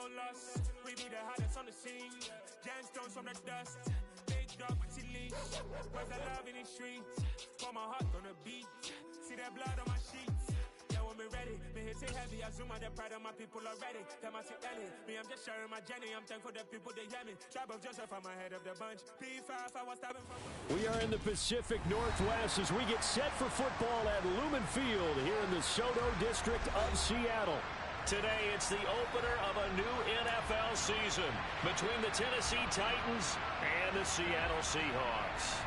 no loss. We be the hottest on the scene. Gemstones from the dust. Big dog with leash. Where's the love in the streets? Pour my heart on the beat. See that blood on my sheets. Yeah, when we ready, me hit it heavy. I zoom out the pride of my people already. Tell my sick Ellie, me I'm just sharing my journey. I'm thankful the people they hear me. Tribe of Joseph, I'm ahead of the bunch. P5, I was stabbing from. We are in the Pacific Northwest as we get set for football at Lumen Field here in the Soto district of Seattle. Today, it's the opener of a new NFL season between the Tennessee Titans and the Seattle Seahawks.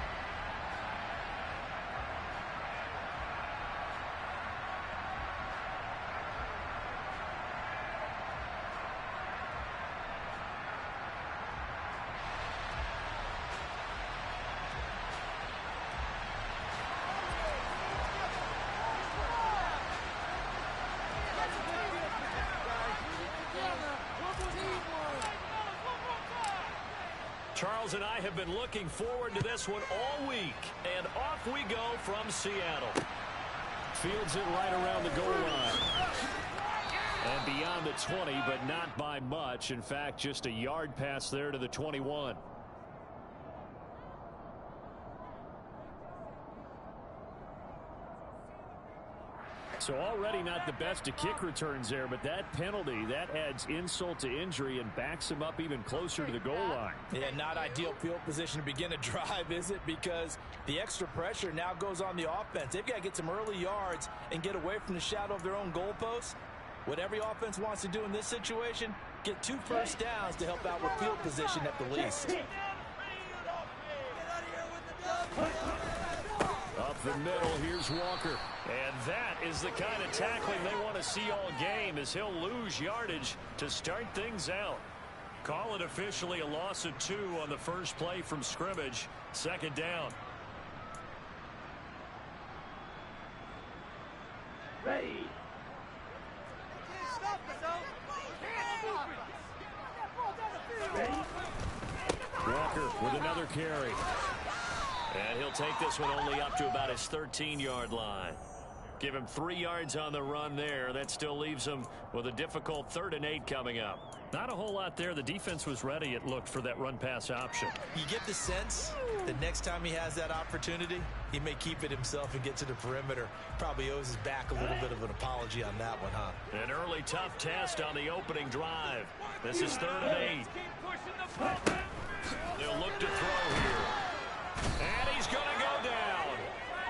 Charles and I have been looking forward to this one all week, and off we go from Seattle. Fields it right around the goal line. And beyond the 20, but not by much. In fact, just a yard pass there to the 21. So already not the best of kick returns there, but that penalty, that adds insult to injury and backs him up even closer to the goal line. Yeah, not ideal field position to begin a drive, is it? Because the extra pressure now goes on the offense. They've got to get some early yards and get away from the shadow of their own goalposts. What every offense wants to do in this situation, get 2 first downs to help out with field position at the least. Up the middle, here's Walker. And that is the kind of tackling they want to see all game, as he'll lose yardage to start things out. Call it officially a loss of 2 on the first play from scrimmage. Second down. Ready. Walker with another carry. And he'll take this one only up to about his 13-yard line. Give him 3 yards on the run there. That still leaves him with a difficult 3rd and 8 coming up. Not a whole lot there. The defense was ready, it looked, for that run-pass option. You get the sense that next time he has that opportunity, he may keep it himself and get to the perimeter. Probably owes his back a little bit of an apology on that one, huh? An early tough test on the opening drive. This is 3rd and 8. They'll look to throw here. And he's going to go down.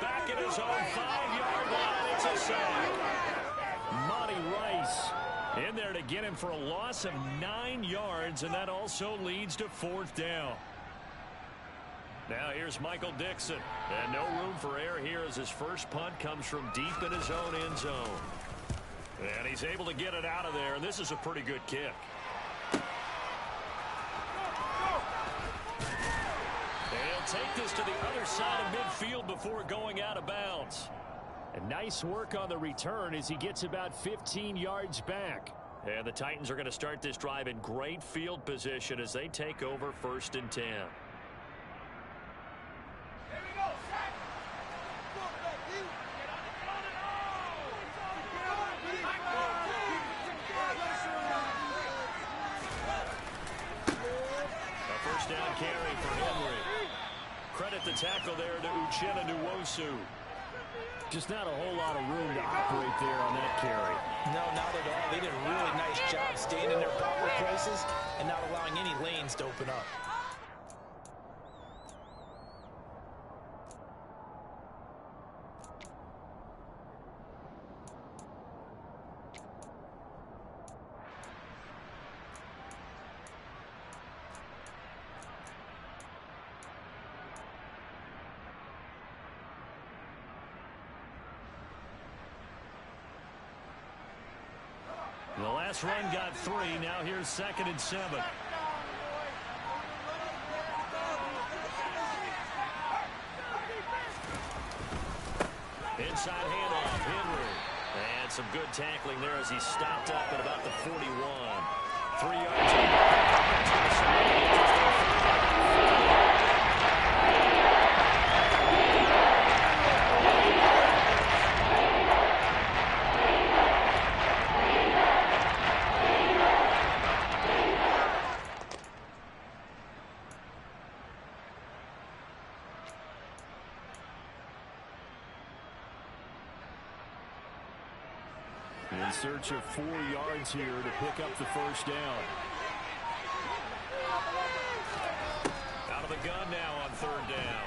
Back at his own 5-yard line. It's a sack. Monty Rice in there to get him for a loss of 9 yards, and that also leads to 4th down. Now here's Michael Dixon. And no room for error here as his first punt comes from deep in his own end zone. And he's able to get it out of there, and this is a pretty good kick. Take this to the other side of midfield before going out of bounds. And nice work on the return as he gets about 15 yards back. And the Titans are going to start this drive in great field position as they take over 1st and 10. A first down carry for Henry. Credit the tackle there to Uchenna Nwosu. Just not a whole lot of room to operate there on that carry. No, not at all. They did a really nice job staying in their proper places and not allowing any lanes to open up. The last run got 3. Now here's 2nd and 7. Inside handoff, Henry. And some good tackling there as he stopped up at about the 41. 3 yards in. In search of 4 yards here to pick up the first down. Out of the gun now on 3rd down.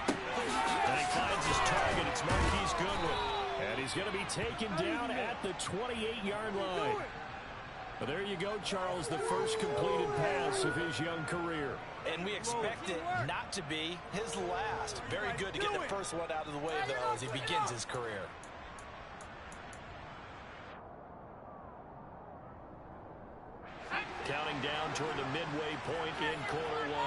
And he finds his target. It's Marquise Goodwin. And he's going to be taken down at the 28-yard line. But there you go, Charles, the first completed pass of his young career. And we expect it not to be his last. Very good to get the first one out of the way, though, as he begins his career. Counting down toward the midway point in quarter 1.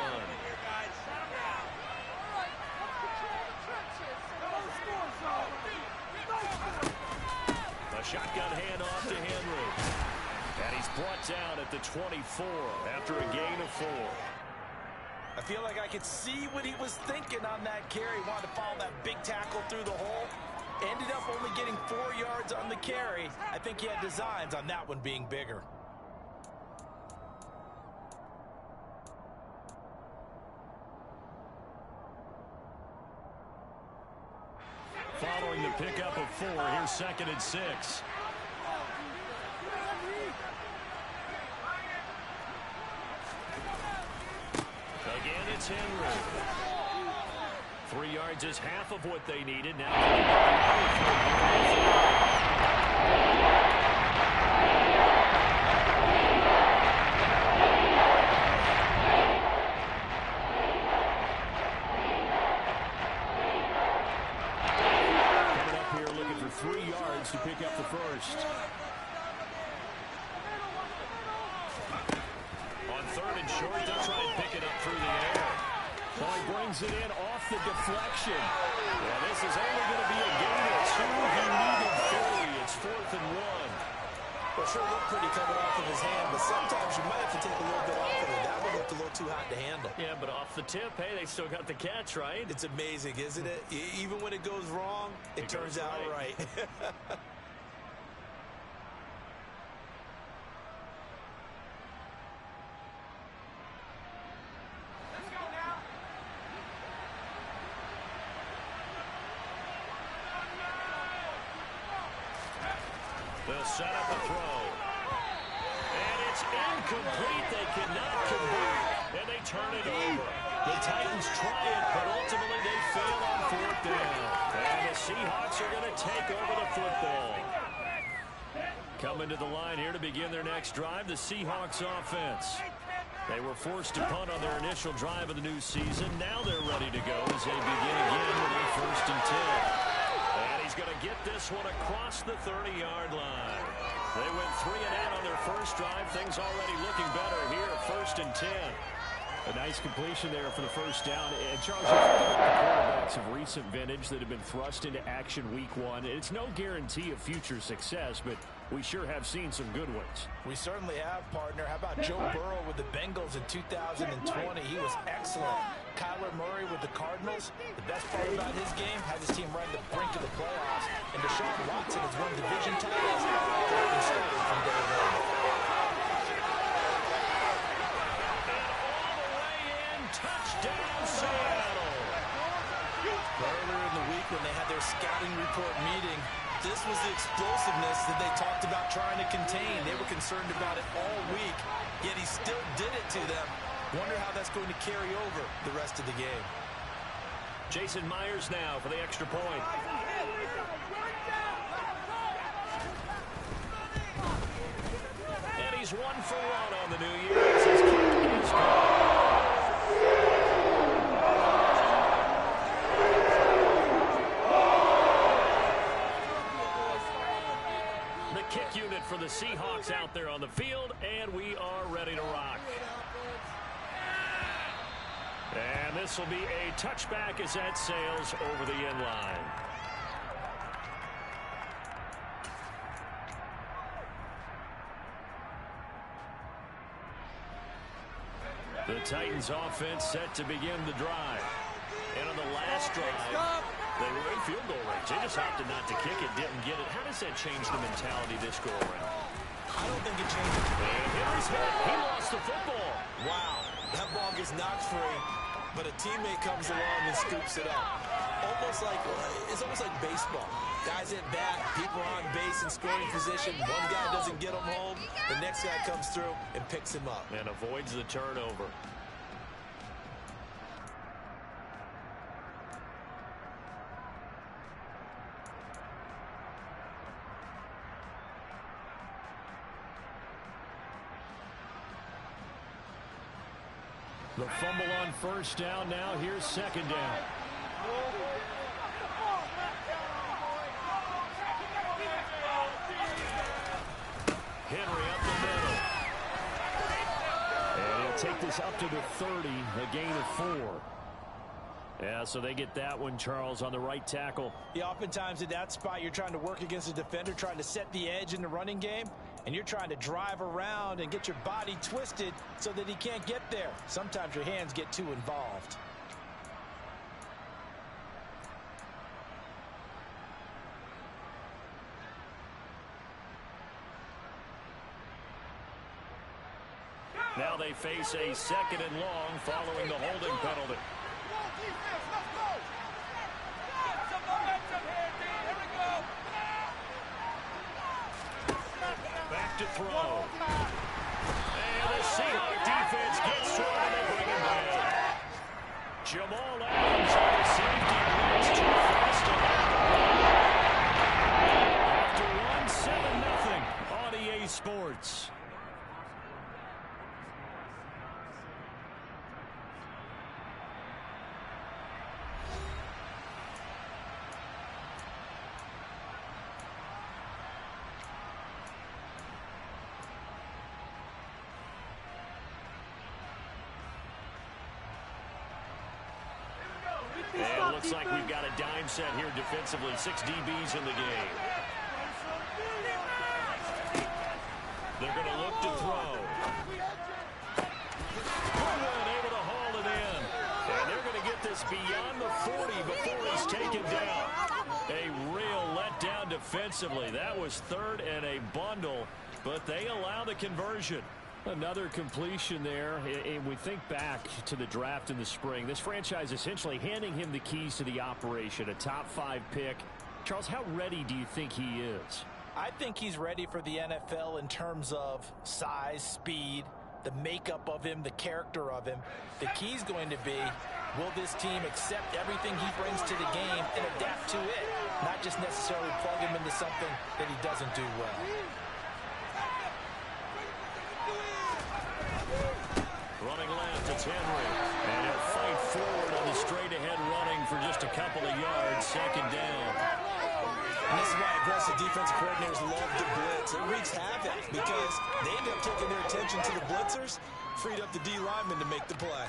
A shotgun handoff to Henry. And he's brought down at the 24 after a gain of 4. I feel like I could see what he was thinking on that carry. Wanted to follow that big tackle through the hole. Ended up only getting 4 yards on the carry. I think he had designs on that one being bigger. Following the pickup of 4, here's 2nd and 6. Again, it's Henry. 3 yards is half of what they needed. Now coming up here looking for 3 yards to pick up the first. On 3rd and short, they'll try and pick it up through the air. Well, he brings it in off the deflection. Well, this is only going to be a gain of 2. He needed 3. It's 4th and 1. Well, sure looked pretty coming off of his hand, but sometimes you might have to take a little bit off of it. That one looked a little too hot to handle. Yeah, but off the tip, hey, they still got the catch, right? It's amazing, isn't it? Even when it goes wrong, it turns out right. They'll set up a throw. And it's incomplete. They cannot convert. And they turn it over. The Titans try it, but ultimately they fail on 4th down. And the Seahawks are going to take over the football. Coming to the line here to begin their next drive, the Seahawks offense. They were forced to punt on their initial drive of the new season. Now they're ready to go as they begin again with a 1st and 10. And he's going to get this one across the 30-yard line. They went 3 and out on their first drive. Things already looking better here. 1st and 10. A nice completion there for the first down. And Charles, you think about the quarterbacks of recent vintage that have been thrust into action week 1. It's no guarantee of future success, but we sure have seen some good ones. We certainly have, partner. How about Joe Burrow with the Bengals in 2020? He was excellent. Kyler Murray with the Cardinals. The best part about his game, had his team right at the brink of the playoffs. And Deshaun Watson has won division titles. Dropping started from day 1. Touchdown, Seattle. Earlier in the week when they had their scouting report meeting, this was the explosiveness that they talked about trying to contain. They were concerned about it all week, yet he still did it to them. Wonder how that's going to carry over the rest of the game. Jason Myers now for the extra point. And he's 1 for 1 on the new year as his kick is gone. Kick unit for the Seahawks out there on the field, and we are ready to rock. And this will be a touchback as that sails over the end line. The Titans offense set to begin the drive. And on the last drive, they were in field goal range. They just opted not to kick it, didn't get it. How does that change the mentality this go around? I don't think it changes. And Henry's hit. He lost the football. Wow. That ball gets knocked free. but a teammate comes along and scoops it up. It's almost like baseball. Guys at bat, people on base in scoring position. One guy doesn't get him home. The next guy comes through and picks him up. And avoids the turnover. The fumble on first down. Now here's second down. Henry up the middle. And he'll take this up to the 30, a gain of 4. Yeah, so they get that one, Charles, on the right tackle. Yeah, oftentimes in that spot, you're trying to work against a defender, trying to set the edge in the running game, and you're trying to drive around and get your body twisted so that he can't get there. Sometimes your hands get too involved. Now they face a second and long following the holding penalty. Back to throw. And the Seahawks defense gets to him and they bring him down. Jamal Adams on the safety blitz too fast to After 1-7-0 on EA Sports. And it looks like we've got a dime set here defensively. 6 DBs in the game. They're going to look to throw. Goodwin able to haul it in. And they're going to get this beyond the 40 before he's taken down. A real letdown defensively. That was third and a bundle, but they allow the conversion. Another completion there, and we think back to the draft in the spring. This franchise essentially handing him the keys to the operation, a top 5 pick. Charles, how ready do you think he is? I think he's ready for the NFL in terms of size, speed, the makeup of him, the character of him. The key's going to be, will this team accept everything he brings to the game and adapt to it, not just necessarily plug him into something that he doesn't do well. Running left, it's Henry. And he'll fight forward on the straight-ahead running for just a couple of yards. Second down. And this is why aggressive defensive coordinators love to blitz. It wreaks havoc because they end up taking their attention to the blitzers, freed up the D lineman to make the play.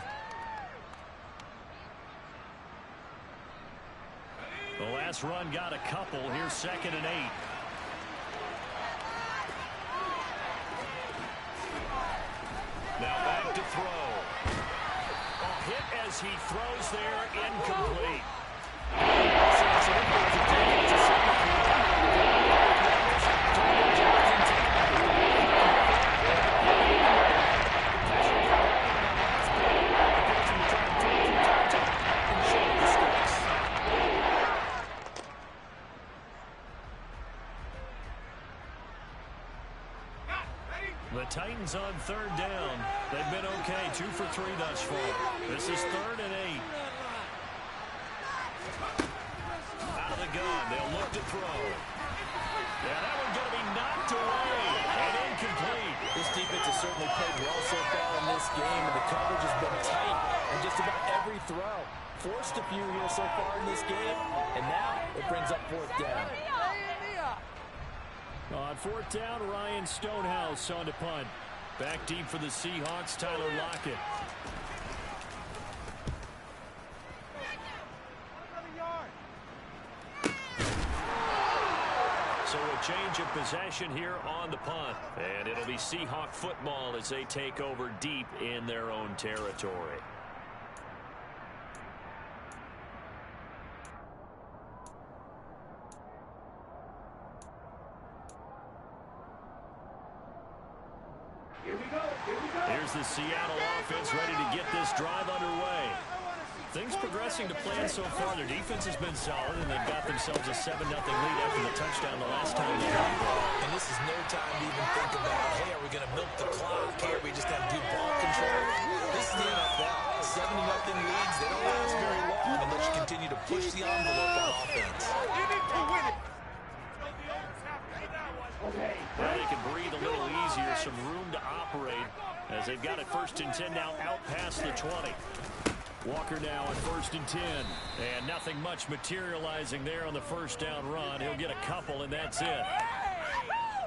The last run got a couple. Here's 2nd and 8. Now back to throw. A hit as he throws there, incomplete. The Titans on 3rd down. They've been okay, 2 for 3 thus far. This is 3rd and 8. Out of the gun, they'll look to throw. Yeah, that one's going to be knocked away and incomplete. This defense has certainly played well so far in this game, and the coverage has been tight on just about every throw. Forced a few here so far in this game, and now it brings up 4th down. On 4th down, Ryan Stonehouse on to punt. Back deep for the Seahawks, Tyler Lockett. So a change of possession here on the punt. And it'll be Seahawk football as they take over deep in their own territory. Here's the Seattle offense ready to get this drive underway. things progressing to plan so far. Their defense has been solid, and they've got themselves a 7-0 lead after the touchdown the last time they got it. And this is no time to even think about, hey, are we going to milk the clock? Hey, are we just have good ball control? This is the NFL. 70-0 leads, they don't last very long unless you continue to push the envelope on offense. Now they can breathe a little easier, some room to operate as they've got it 1st and 10 now out past the 20. Walker now at 1st and 10. And nothing much materializing there on the first down run. He'll get a couple, and that's it.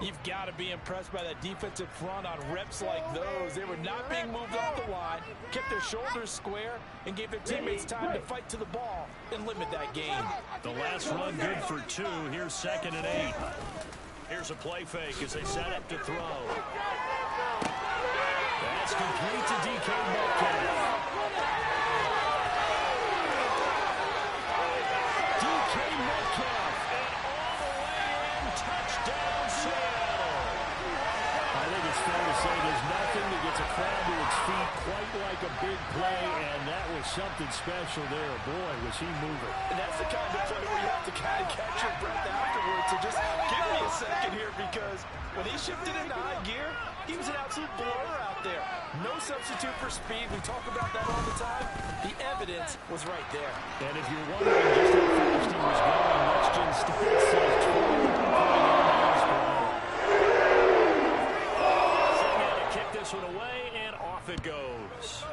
You've got to be impressed by that defensive front on reps like those. They were not being moved off the line, kept their shoulders square, and gave their teammates time to fight to the ball and limit that gain. The last run good for 2. Here's 2nd and 8. Here's a play fake as they set up to throw. That's complete to DK Metcalf. DK Metcalf, and all the way in, touchdown Seattle. I think it's fair to say there's nothing that gets a crowd to its feet quite like a big play, and that was something special there. Boy, was he moving. And that's the kind of play where you have to kind of catch your breath afterwards. So just give me a second here, because when he shifted into high gear, he was an absolute blur out there. No substitute for speed. We talk about that all the time. The evidence was right there. And if you're wondering just how fast he was going, Next Gen Stats says 20 miles per hour. Sitting out to kick this one away, and off it goes.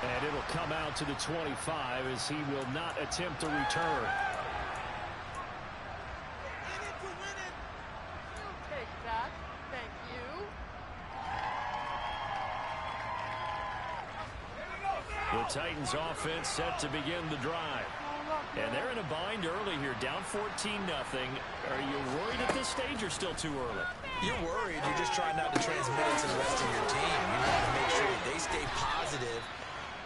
And it'll come out to the 25 as he will not attempt to return. The Titans offense set to begin the drive. And they're in a bind early here, down 14-0. Are you worried at this stage or still too early? You're worried. You're just trying not to transmit it to the rest of your team. You want to make sure that they stay positive.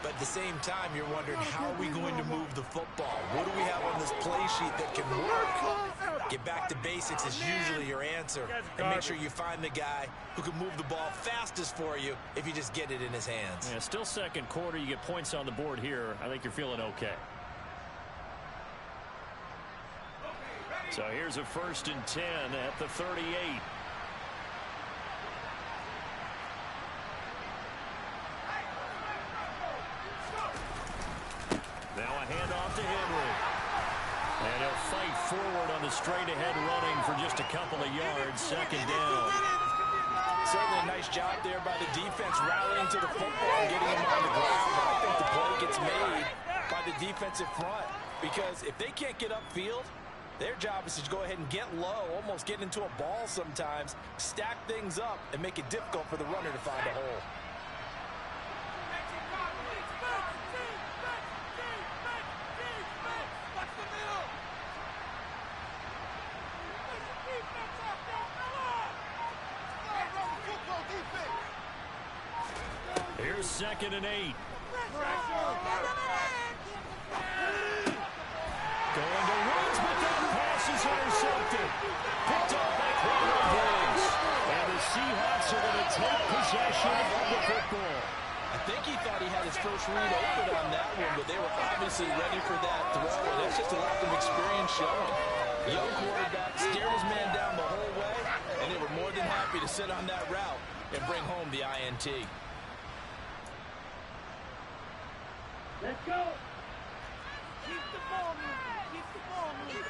But at the same time, you're wondering, how are we going to move the football? What do we have on this play sheet that can work? Get back to basics is usually your answer. And make sure you find the guy who can move the ball fastest for you if you just get it in his hands. Yeah, still second quarter. You get points on the board here. I think you're feeling okay. So here's a 1st and 10 at the 38. Now a handoff to Henry. And he'll fight forward on the straight-ahead running for just a couple of yards. 2nd down. Certainly a nice job there by the defense, rallying to the football and getting him on the ground. But I think the play gets made by the defensive front, because if they can't get upfield, their job is to go ahead and get low, almost get into a ball sometimes, stack things up, and make it difficult for the runner to find a hole. Here's 2nd and 8. Going to Woods, but that pass is intercepted. Picked off by Quentin Diggs. And the Seahawks are going to take possession of the football. I think he thought he had his first read open on that one, but they were obviously ready for that throw. And that's just a lack of experience showing. Young quarterback stared his man down the whole way, and they were more than happy to sit on that route and bring home the INT. Let's go. Keep the ball moving. Keep the ball moving.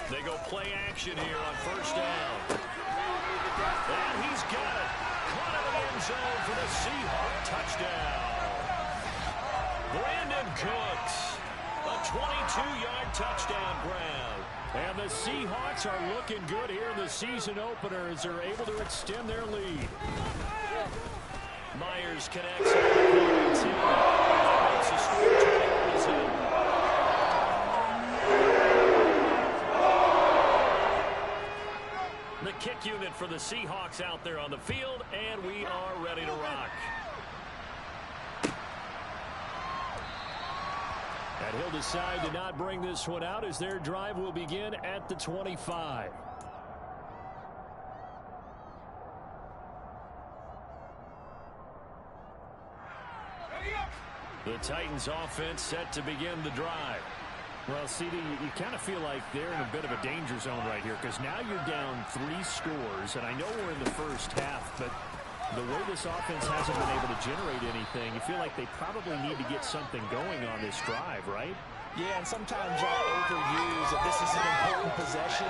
They go play action here on 1st down. And he's got it. Caught in the end zone for the Seahawks touchdown. Brandon Cooks, a 22-yard touchdown grab. And the Seahawks are looking good here in the season opener as they're able to extend their lead. Myers connects on the 2. Makes the score 21-7. The kick unit for the Seahawks out there on the field, and we are ready to rock. And he'll decide to not bring this one out as their drive will begin at the 25. The Titans offense set to begin the drive. Well, CD, you kind of feel like they're in a bit of a danger zone right here because now you're down 3 scores, and I know we're in the first half, but the way this offense hasn't been able to generate anything, you feel like they probably need to get something going on this drive, right? Yeah, and sometimes I'll overuse that this is an important possession,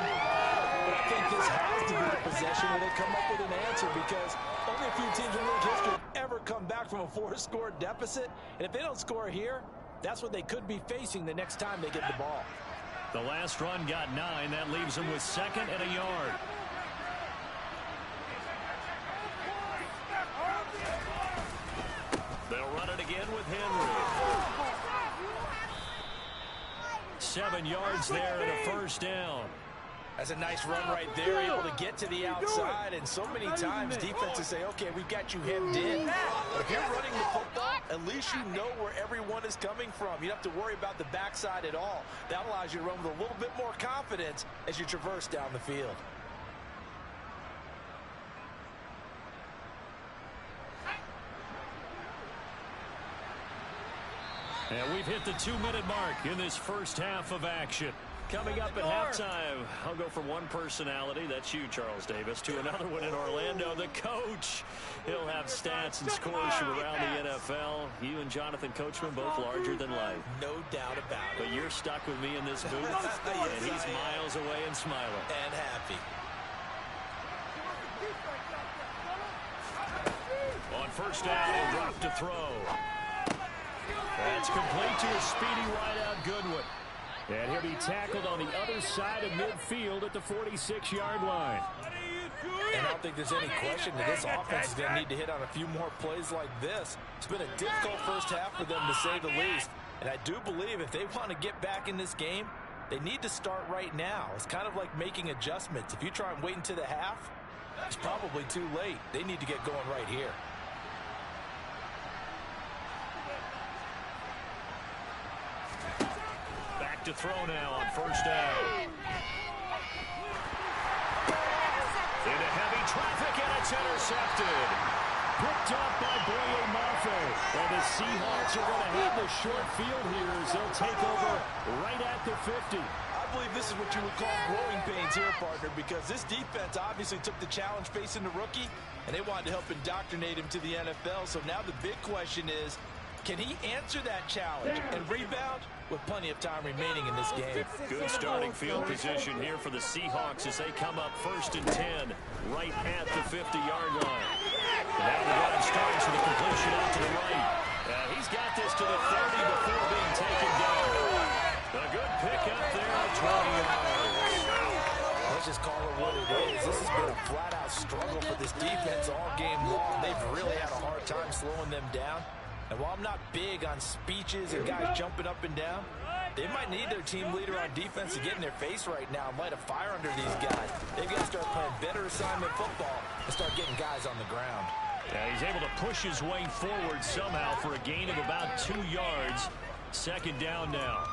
but I think this has to be the possession where they come up with an answer because only a few teams in league history have ever come back from a 4-score deficit, and if they don't score here, that's what they could be facing the next time they get the ball. The last run got 9. That leaves them with 2nd and a yard. They'll run it again with Henry. 7 yards there and a first down. That's a nice run right there, able to get to the outside, and so many times defenses say, okay, we've got you hemmed in. But if you're running the football, at least you know where everyone is coming from. You don't have to worry about the backside at all. That allows you to run with a little bit more confidence as you traverse down the field. And we've hit the 2-minute mark in this first half of action. Coming up at halftime, I'll go from one personality, that's you, Charles Davis, to another one in Orlando, the coach. He'll have stats and scores from around the NFL. You and Jonathan Coachman both larger than life. No doubt about it. But you're stuck with me in this booth, and he's miles away and smiling. And happy. On first down, drop to throw. That's complete to a speedy wideout Goodwin. And he'll be tackled on the other side of midfield at the 46-yard line. And I don't think there's any question that this offense is going to need to hit on a few more plays like this. It's been a difficult first half for them, to say the least. And I do believe if they want to get back in this game, they need to start right now. It's kind of like making adjustments. If you try and wait until the half, it's probably too late. They need to get going right here. To throw now on first down. Into heavy traffic, and it's intercepted. Picked up by Boye Mafe. And the Seahawks are going to have the short field here as they'll take over right at the 50. I believe this is what you would call growing pains here, partner, because this defense obviously took the challenge facing the rookie, and they wanted to help indoctrinate him to the NFL. So now the big question is, can he answer that challenge and rebound with plenty of time remaining in this game? Good starting field position here for the Seahawks as they come up 1st and 10 right at the 50-yard line. Now the run starts with a completion out to the right. He's got this to the 30 before being taken down. A good pickup there at 20 yards. Let's just call it what it is. This has been a flat-out struggle for this defense all game long. They've really had a hard time slowing them down. And while I'm not big on speeches and guys jumping up and down, they might need their team leader on defense to get in their face right now and light a fire under these guys. They've got to start playing better assignment football and start getting guys on the ground. Yeah, he's able to push his way forward somehow for a gain of about 2 yards. 2nd down now.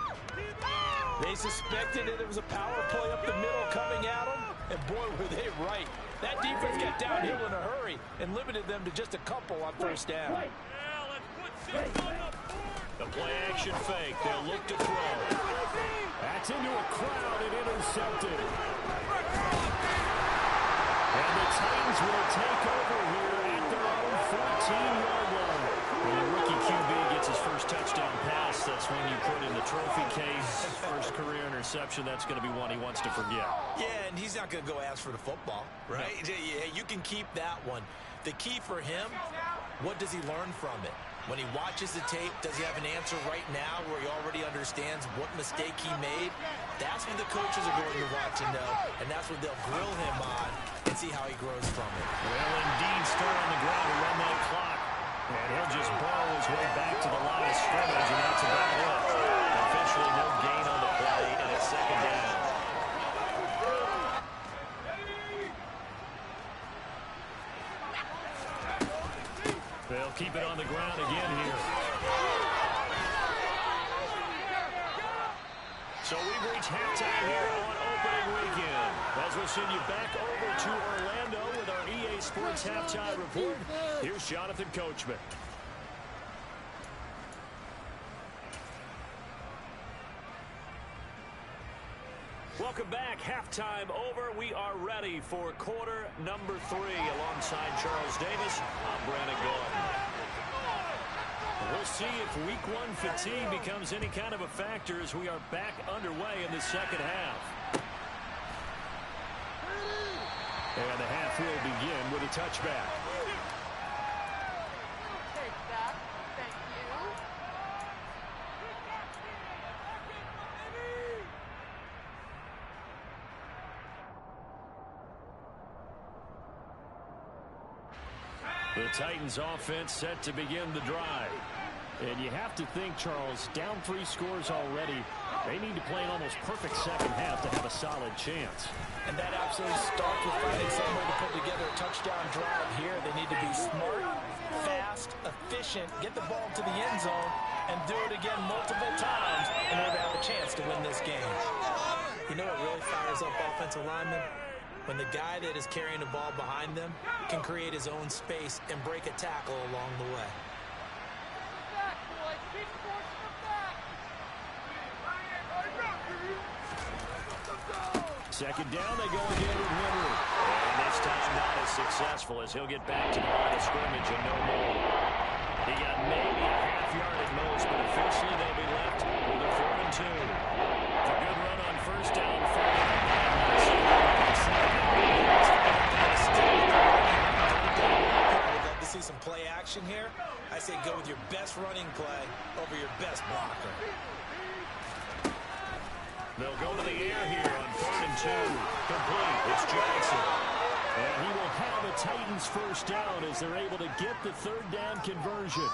They suspected that it was a power play up the middle coming at them, and boy, were they right. That defense got downhill in a hurry and limited them to just a couple on first down. The play action fake. They'll look to throw. That's into a crowd and intercepted. And the Titans will take over here at their own 14-yard line. When the rookie QB gets his first touchdown pass, that's when you put in the trophy case. First career interception, that's going to be one he wants to forget. Yeah, and he's not going to go ask for the football, right? No. Yeah, you can keep that one. The key for him, what does he learn from it? When he watches the tape, does he have an answer right now where he already understands what mistake he made? That's what the coaches are going to want to know, and that's what they'll grill him on and see how he grows from it. Well, indeed, start on the ground to run that clock. And he'll just burrow his way back to the line of scrimmage, and that's about it. Officially no gain on the play, and it's 2nd down. They'll keep it on the ground again here. So we've reached halftime here on opening weekend. As we'll send you back over to Orlando with our EA Sports Halftime Report, here's Jonathan Coachman. Welcome back. Halftime over. We are ready for quarter number 3. Alongside Charles Davis, I'm Brandon Gordon. We'll see if week 1 fatigue becomes any kind of a factor as we are back underway in the second half. And the half will begin with a touchback. The Titans offense set to begin the drive. And you have to think, Charles, down 3 scores already. They need to play an almost perfect second half to have a solid chance. And that absolutely starts with finding some way to put together a touchdown drive here. They need to be smart, fast, efficient, get the ball to the end zone, and do it again multiple times in order to have a chance to win this game. You know what really fires up offensive linemen? When the guy that is carrying the ball behind them can create his own space and break a tackle along the way. Second down, they go again with Henry. And this time not as successful as he'll get back to the line of scrimmage and no more. He got maybe a half yard at most, but officially they'll be left with a 4 and 2. It's a good run on first down for We'd love to see some play action here. I say go with your best running play over your best blocker. They'll go to the air here on 3rd and 2. Complete. It's Jackson. And he will have a Titans first down as they're able to get the 3rd down conversion.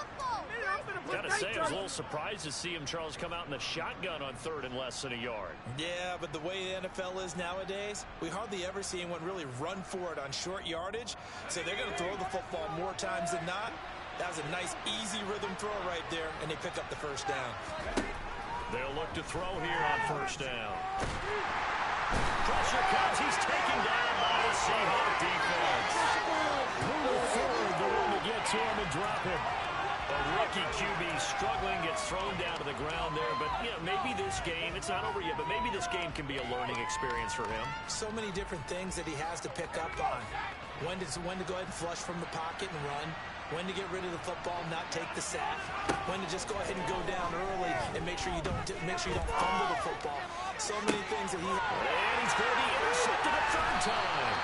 Gotta say, I was a little surprised to see him, Charles, come out in the shotgun on 3rd and less than a yard. Yeah, but the way the NFL is nowadays, we hardly ever see anyone really run for it on short yardage. So they're going to throw the football more times than not. That was a nice, easy rhythm throw right there, and they pick up the first down. They'll look to throw here on first down. Pressure comes. He's taken down by the Seahawk defense. Poole forward, the one to get to him and drop him. A rookie QB struggling, gets thrown down to the ground there. But, you know, maybe this game, it's not over yet, but maybe this game can be a learning experience for him. So many different things that he has to pick up on. When to go ahead and flush from the pocket and run. When to get rid of the football, not take the sack. When to just go ahead and go down early and make sure you don't fumble the football. So many things that he. And he's going to be intercepted a 3rd time.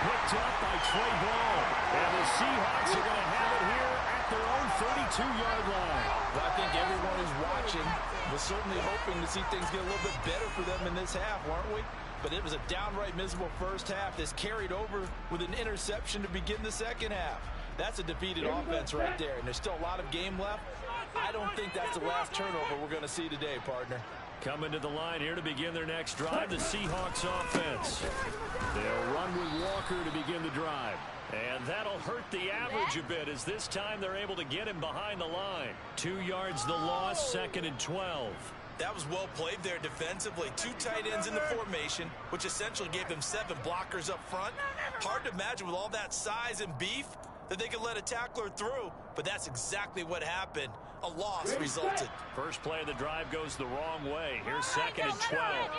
Picked up by Trey Brown. And the Seahawks are going to have it here at their own 32-yard line. Well, I think everyone who's watching was certainly hoping to see things get a little bit better for them in this half, weren't we? But it was a downright miserable first half that's carried over with an interception to begin the second half. That's a defeated offense right there, and there's still a lot of game left. I don't think that's the last turnover we're going to see today, partner. Coming to the line here to begin their next drive, the Seahawks offense. They'll run with Walker to begin the drive. And that'll hurt the average a bit as this time they're able to get him behind the line. 2 yards the loss, 2nd and 12. That was well played there defensively. 2 tight ends in the formation, which essentially gave them 7 blockers up front. Hard to imagine with all that size and beef that they could let a tackler through, but that's exactly what happened. A loss resulted. First play of the drive goes the wrong way. Here's 2nd and 12.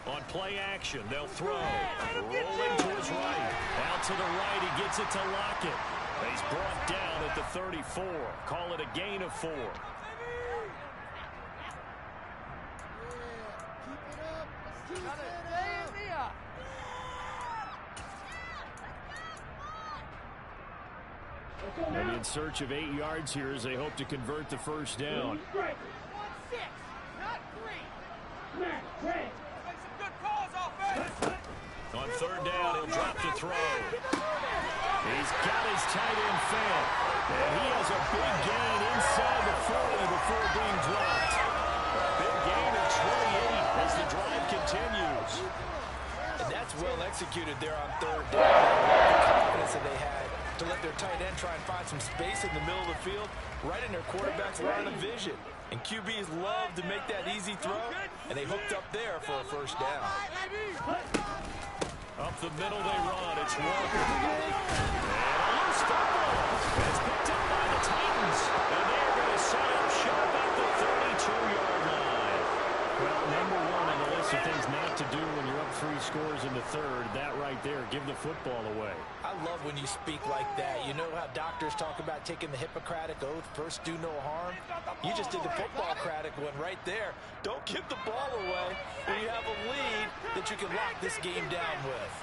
On play action, they'll throw. Rolling to his right. Out to the right, he gets it to Lockett. He's brought down at the 34. Call it a gain of 4. And in search of 8 yards here as they hope to convert the first down. On 3rd down, he'll drop to throw. He's got his tight end fan. And he has a big gain inside the 40 before being dropped. Big gain of 28 as the drive continues. And that's well executed there on 3rd down. The confidence that they had to let their tight end try and find some space in the middle of the field, right in their quarterback's line of vision. And QBs love to make that easy throw, and they hooked up there for a first down. Up the middle they run. It's Walker. And a loose football. It's picked up by the Titans. And they're going to set up shop at the 2-yard line. Well, number one on the list of things not to do when you're up 3 scores in the third, that right there, give the football away. I love when you speak like that. You know how doctors talk about taking the Hippocratic Oath, first do no harm? You just did the football-cratic one right there. Don't give the ball away when you have a lead that you can lock this game down with.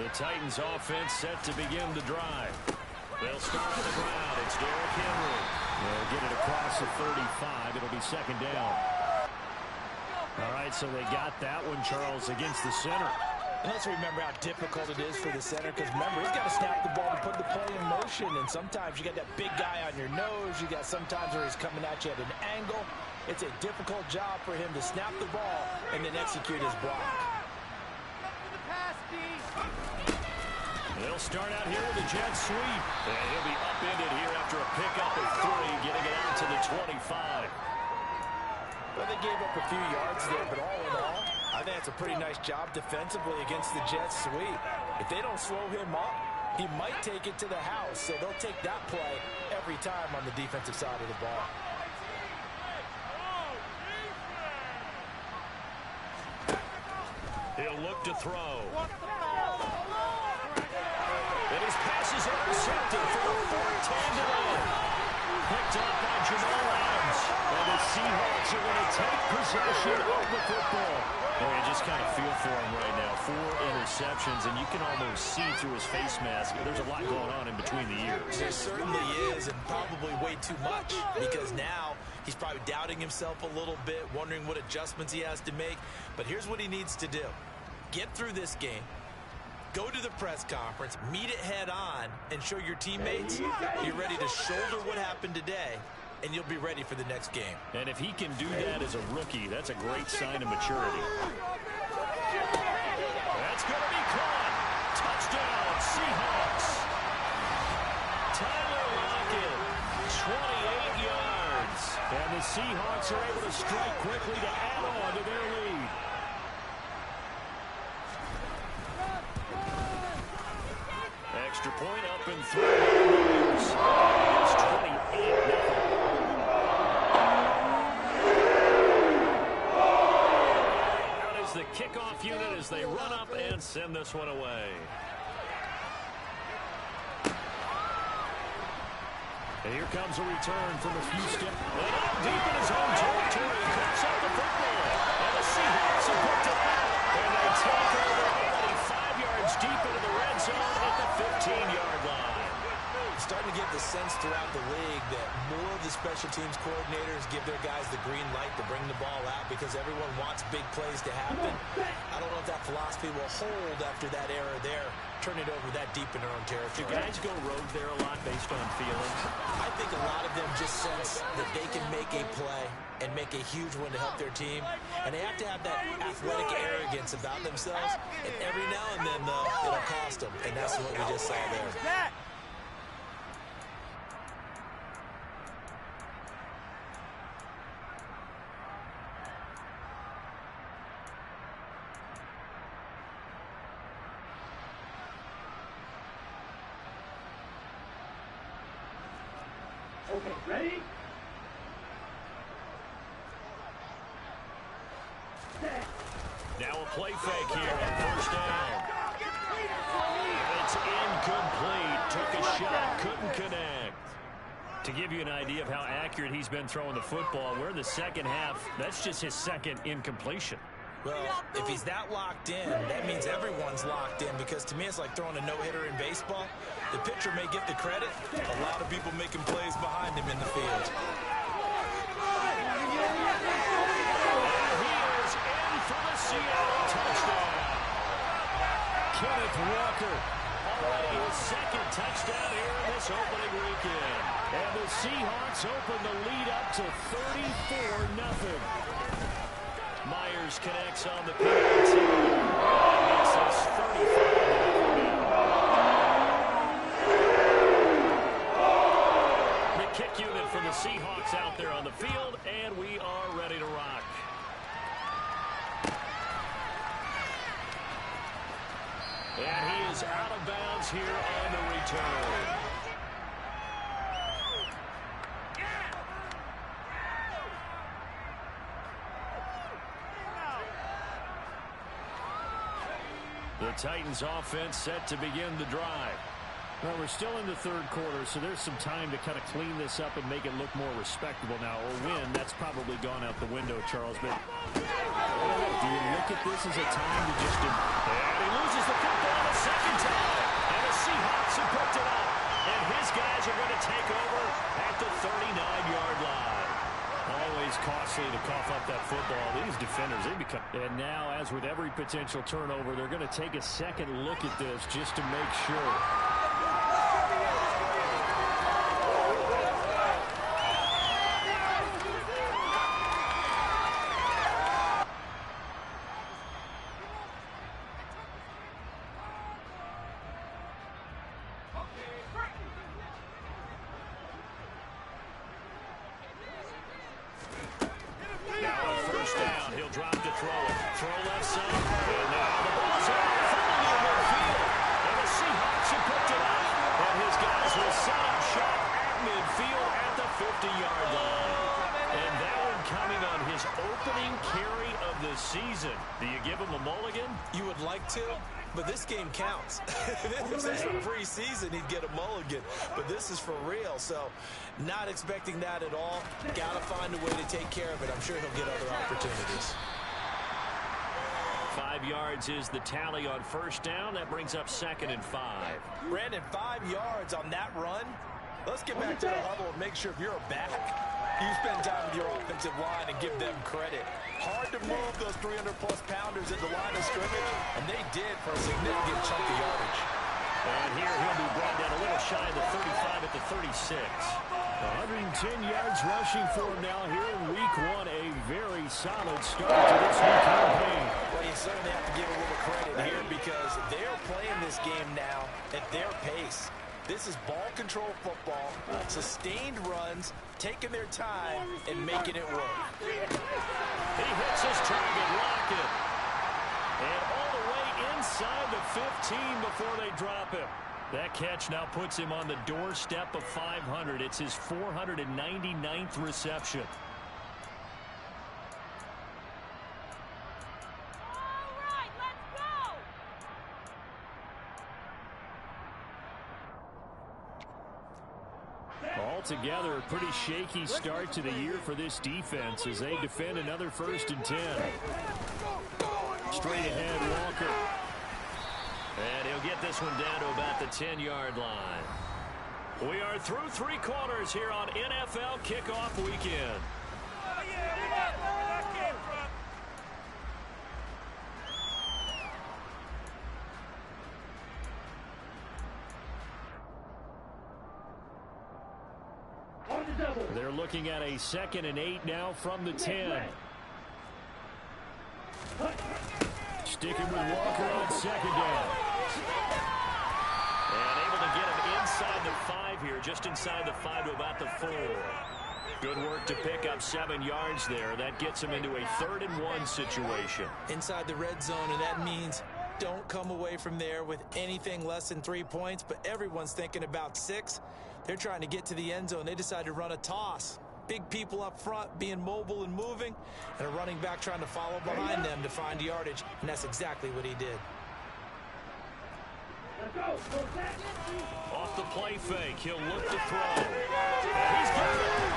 The Titans offense set to begin the drive. They'll start on the ground. It's Derrick Henry. They'll get it across the 35. It'll be second down. All right, so they got that one, Charles, against the center. And let's remember how difficult it is for the center, because remember, he's got to snap the ball to put the play in motion, and sometimes you got that big guy on your nose. You got sometimes where he's coming at you at an angle. It's a difficult job for him to snap the ball and then execute his block. They'll start out here with a jet sweep. And he'll be upended here after a pickup of 3, getting it out to the 25. Well, they gave up a few yards there, but all in all, I think it's a pretty nice job defensively against the jet sweep. If they don't slow him up, he might take it to the house, so they'll take that play every time on the defensive side of the ball. He'll look to throw. And his pass is intercepted for a 14-0. Picked up by Jamal Adams. And the Seahawks are going to take possession of the football. Well, you just kind of feel for him right now. 4 interceptions, and you can almost see through his face mask. There's a lot going on in between the ears. There certainly is, and probably way too much, because now he's probably doubting himself a little bit, wondering what adjustments he has to make. But here's what he needs to do. Get through this game. Go to the press conference, meet it head on, and show your teammates you're ready to shoulder what happened today, and you'll be ready for the next game. And if he can do that as a rookie, that's a great sign of maturity. That's going to be caught. Touchdown, Seahawks. Tyler Lockett, 28 yards. And the Seahawks are able to strike quickly to add on to their lead. Extra point up and through. It's 28-0. Out is the kickoff unit as they run up and send this one away. And here comes a return from a few steps. And out deep in his own territory. He cuts out the football. And the Seahawks have picked it up. And they take over already 5 yards deep into the red zone at the 15-yard line. Starting to get the sense throughout the league that more of the special teams coordinators give their guys the green light to bring the ball out because everyone wants big plays to happen. I don't know if that philosophy will hold after that error there. Turn it over that deep in their own territory. Do guys go rogue there a lot based on feelings? I think a lot of them just sense that they can make a play and make a huge one to help their team. And they have to have that athletic arrogance about themselves. And every now and then, though, it'll cost them. And that's what we just saw there. Okay, ready? Set. Now a play fake here on first down. It's incomplete. Took a shot, couldn't connect. To give you an idea of how accurate he's been throwing the football, we're in the second half. That's just his second incompletion. Well, if he's that locked in, that means everyone's locked in because to me it's like throwing a no-hitter in baseball. The pitcher may get the credit. A lot of people making plays behind him in the field. And he is in for the Seattle touchdown. Kenneth Walker, already his second touchdown here in this opening weekend. And the Seahawks open the lead up to 34-0. Myers connects on the penalty. Makes this 35-0. The kick unit for the Seahawks out there on the field, and we are ready to rock. And he is out of bounds here on the return. Titans offense set to begin the drive. Well, we're still in the third quarter, so there's some time to kind of clean this up and make it look more respectable now. Or win, that's probably gone out the window, Charles. But do you look at this as a time to just... And he loses the football the second time. And the Seahawks have picked it up. And his guys are going to take over at the 39-yard line. Always costly to cough up that football. These defenders, they become... And now, as with every potential turnover, they're going to take a second look at this just to make sure. Do you give him a mulligan? You would like to, but this game counts. If this was preseason, he'd get a mulligan, but this is for real, so not expecting that at all. Got to find a way to take care of it. I'm sure he'll get other opportunities. 5 yards is the tally on first down. That brings up 2nd and 5. Brandon, 5 yards on that run. Let's get back to the huddle and make sure if you're a back, you spend time with your offensive line and give them credit. Hard to move those 300-plus pounders at the line of scrimmage, and they did for a significant chunk of yardage. And here he'll be brought down a little shy of the 35 at the 36. 110 yards rushing for him now here in week 1. A very solid start to this new campaign. Well, you certainly have to give a little credit here because they're playing this game now at their pace. This is ball control football, sustained runs, taking their time and making it work. He hits his target, Lockett. And all the way inside the 15 before they drop him. That catch now puts him on the doorstep of 500. It's his 499th reception. Altogether, a pretty shaky start to the year for this defense as they defend another 1st and 10. Straight ahead, Walker. And he'll get this one down to about the 10-yard line. We are through 3 quarters here on NFL Kickoff Weekend. They're looking at a 2nd and 8 now from the 10. Sticking with Walker on 2nd down. And able to get him inside the 5 here, just inside the 5 to about the 4. Good work to pick up 7 yards there. That gets him into a 3rd and 1 situation. Inside the red zone, and that means don't come away from there with anything less than 3 points, but everyone's thinking about 6. They're trying to get to the end zone. They decide to run a toss. Big people up front being mobile and moving, and a running back trying to follow behind them to find yardage, and that's exactly what he did. Off the play fake, he'll look to throw. And he's got it.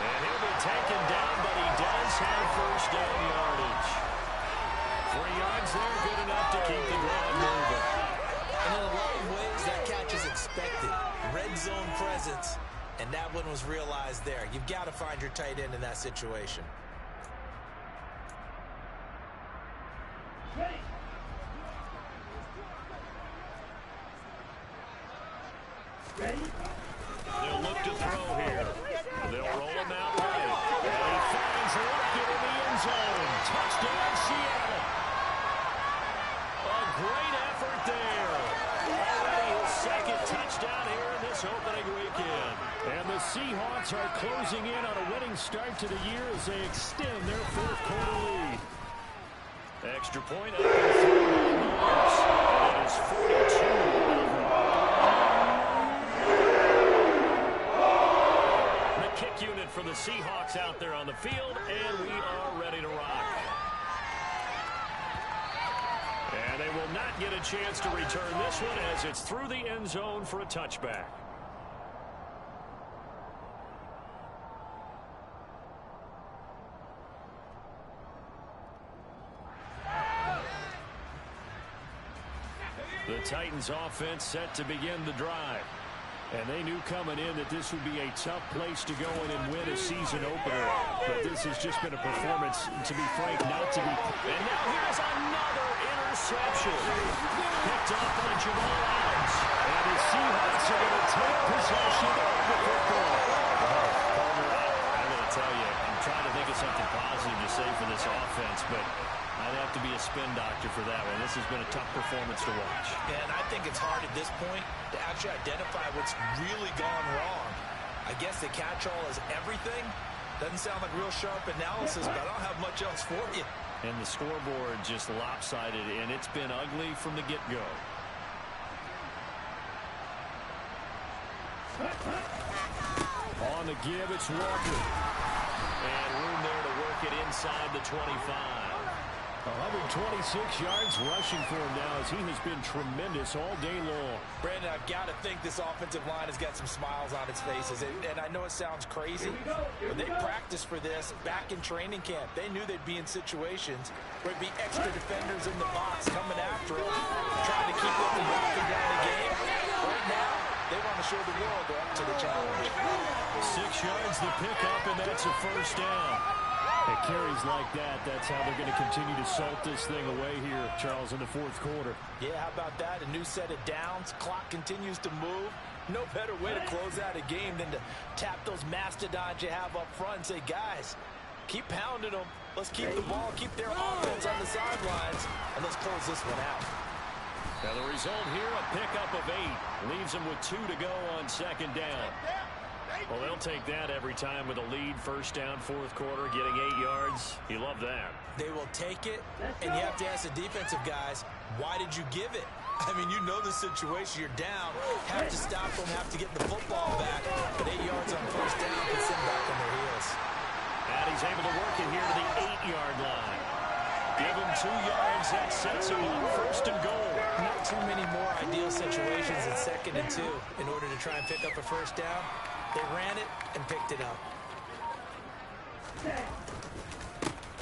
And he'll be taken down, but he does have 1st down yardage. 3 yards there, good enough to keep the drive moving. And in a lot of ways, that catch is expected. Red zone presence, and that one was realized there. You've got to find your tight end in that situation. They'll look to throw here. They'll roll him out right. And he finds Lockett in the end zone. Touchdown, Seattle. A great effort there. Already his 2nd touchdown here in this opening weekend. And the Seahawks are closing in on a winning start to the year as they extend their 4th quarter lead. Extra point up and through. And it is 42-11. The kick unit for the Seahawks out there on the field, and we are ready to rock. And they will not chance to return this one as it's through the end zone for a touchback. The Titans offense set to begin the drive. And they knew coming in that this would be a tough place to go in and win a season opener. But this has just been a performance, to be frank, not to be. And now here's another interception. Picked up by Jamal Adams. And the Seahawks are going to take possession of the football. Palmer, I'm going to tell you, I'm trying to think of something positive to say for this offense, but I'd have to be a spin doctor for that one. This has been a tough performance to watch. And I think it's hard at this point to actually identify what's really gone wrong. I guess the catch-all is everything. Doesn't sound like real sharp analysis, but I don't have much else for you. And the scoreboard just lopsided, and it's been ugly from the get-go. On the give, it's Walker. And room there to work it inside the 25. 126 yards rushing for him now as he has been tremendous all day long. Brandon, I've got to think this offensive line has got some smiles on its faces. And I know it sounds crazy, but they practiced for this back in training camp. They knew they'd be in situations where it'd be extra defenders in the box coming after them, trying to keep them from knocking down the game. Right now, they want to show the world they're up to the challenge. 6 yards the pickup, and that's a first down. It carries like that. That's how they're going to continue to salt this thing away here, Charles, in the fourth quarter. Yeah, how about that? A new set of downs. Clock continues to move. No better way to close out a game than to tap those mastodons you have up front and say, guys, keep pounding them. Let's keep the ball, keep their offense on the sidelines, and let's close this one out. Now the result here, a pickup of 8. Leaves them with 2 to go on second down. Well, they'll take that every time with a lead, first down, fourth quarter, getting 8 yards. You love that. They will take it, and you have to ask the defensive guys, why did you give it? I mean, you know the situation. You're down, have to stop them, have to get the football back, but 8 yards on first down puts them back on their heels. And he's able to work it here to the 8-yard line. Give him 2 yards, that sets him up first and goal. Not too many more ideal situations than 2nd and 2 in order to try and pick up a first down. They ran it and picked it up.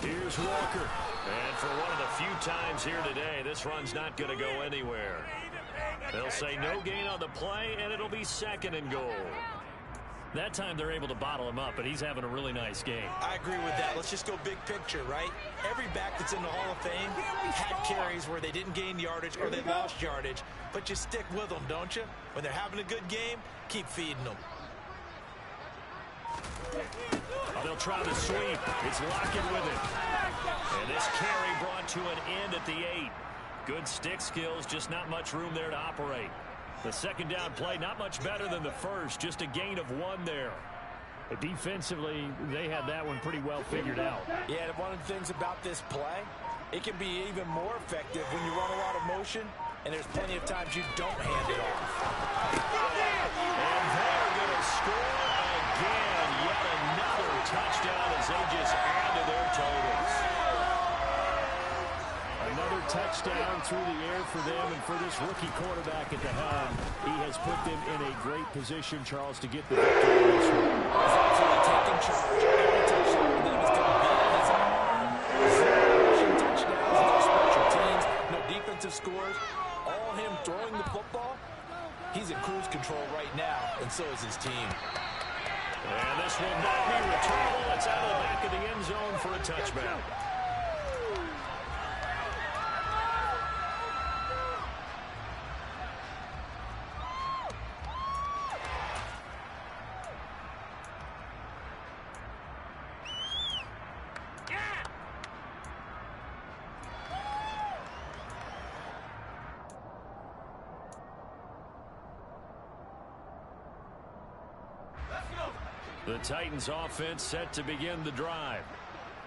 Here's Walker. And for one of the few times here today, this run's not going to go anywhere. They'll say no gain on the play, and it'll be 2nd and goal. That time they're able to bottle him up, but he's having a really nice game. I agree with that. Let's just go big picture, right? Every back that's in the Hall of Fame had carries where they didn't gain yardage or they lost yardage, but you stick with them, don't you? When they're having a good game, keep feeding them. They'll try the sweep. It's Lockett with it. And this carry brought to an end at the 8. Good stick skills, just not much room there to operate. The second down play, not much better than the first, just a gain of 1 there. But defensively, they had that one pretty well figured out. Yeah, and one of the things about this play, it can be even more effective when you run a lot of motion, and there's plenty of times you don't hand it off. And they're going to score again. Yet another touchdown as they just add to their totals. Another touchdown through the air for them, and for this rookie quarterback at the helm, he has put them in a great position, Charles, to get the victory in this one. He's absolutely taking charge. Every touchdown for them is going to be on his arm. 0 rushing touchdowns, no special teams, no defensive scores. All him throwing the football. He's in cruise control right now, and so is his team. And this will not be returnable. It's out of the back of the end zone for a touchback. The Titans offense set to begin the drive.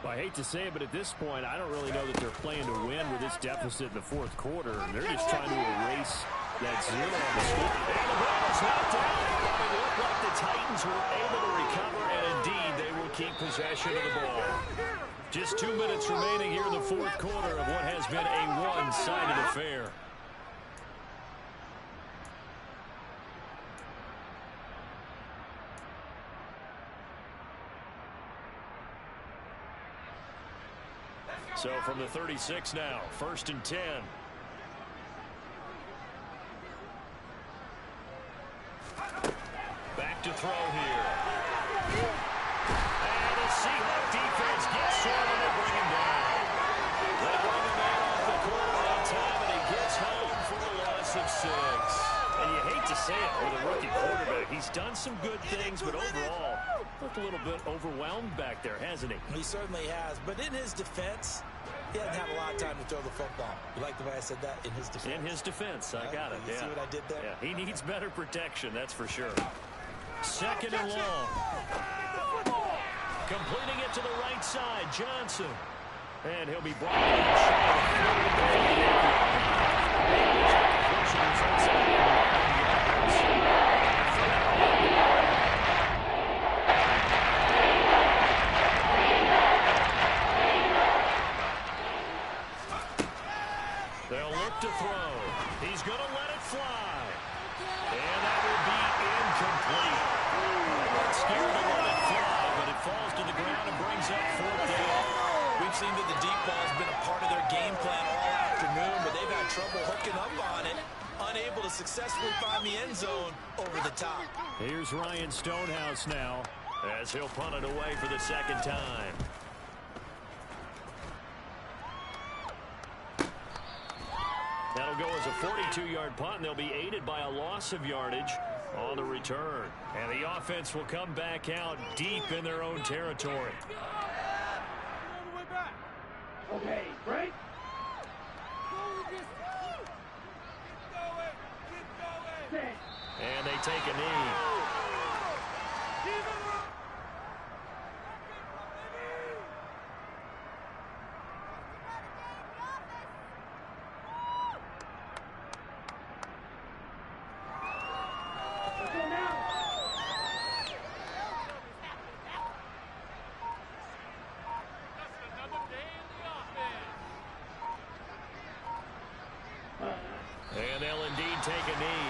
Well, I hate to say it, but at this point, I don't really know that they're playing to win with this deficit in the fourth quarter. They're just trying to erase that 0 on the score. And the ball is knocked down. It looked like the Titans were able to recover, and indeed, they will keep possession of the ball. Just 2 minutes remaining here in the fourth quarter of what has been a one-sided affair. So from the 36 now, 1st and 10. Back to throw here. And the Seahawk defense gets to him and they bring him down. They bring him in off the corner that time, and he gets home for a loss of 6. And you hate to say it with a rookie quarterback. He's done some good things, but overall, looked a little bit overwhelmed back there, hasn't he? He certainly has. But in his defense, he hasn't had a lot of time to throw the football. You like the way I said that? In his defense. In his defense. I got it. You see what I did there? Yeah, he needs better protection, that's for sure. 2nd and long. Completing it to the right side, Johnson. And he'll be brought down They'll look to throw. He's going to let it fly. And that will be incomplete. I'm not scared to let it fly, but it falls to the ground and brings up 4th down. We've seen that the deep ball has been a part of their game plan all afternoon, but they've had trouble hooking up on it, unable to successfully find the end zone over the top. Here's Ryan Stonehouse now, as he'll punt it away for the 2nd time. that'll go as a 42-yard punt, and they'll be aided by a loss of yardage on the return. And the offense will come back out deep in their own territory. Okay, break. And they take a knee. And they'll indeed take a knee.